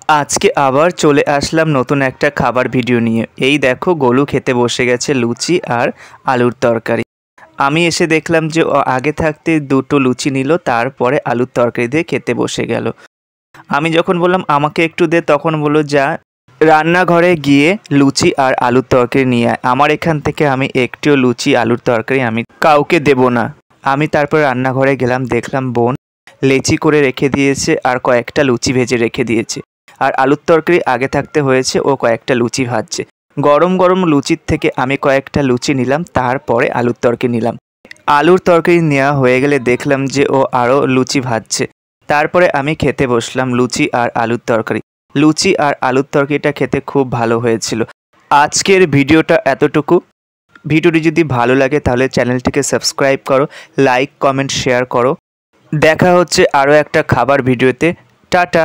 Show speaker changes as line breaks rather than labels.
আজকে আবার চলে আসলাম নতুন একটা খাবার ভিডিও নিয়ে। এই দেখো গোলু খেতে বসে গেছে লুচি আর আলুর তরকারি। আমি এসে দেখলাম যে ও আগে থাকতে দুটো লুচি নিল, তারপরে আলুর তরকারি দিয়ে খেতে বসে গেল। আমি যখন বললাম আমাকে একটু দে, তখন বললো যা রান্নাঘরে গিয়ে লুচি আর আলুর তরকারি নিয়ে আয়। আমার এখান থেকে আমি একটিও লুচি আলুর তরকারি আমি কাউকে দেব না। আমি তারপর রান্নাঘরে গেলাম, দেখলাম বোন লেচি করে রেখে দিয়েছে আর কয়েকটা লুচি ভেজে রেখে দিয়েছে। আর আলুর তরকারি আগে থাকতে হয়েছে, ও কয়েকটা লুচি ভাজছে। গরম গরম লুচির থেকে আমি কয়েকটা লুচি নিলাম, তারপরে আলুর তরকারি নিলাম। আলুর তরকারি নেওয়া হয়ে গেলে দেখলাম যে ও আরও লুচি ভাজছে। তারপরে আমি খেতে বসলাম লুচি আর আলুর তরকারি। লুচি আর আলুর তরকারিটা খেতে খুব ভালো হয়েছিল। আজকের ভিডিওটা এতটুকু। ভিডিওটি যদি ভালো লাগে তাহলে চ্যানেলটিকে সাবস্ক্রাইব করো, লাইক কমেন্ট শেয়ার করো। দেখা হচ্ছে আরও একটা খাবার ভিডিওতে। টাটা।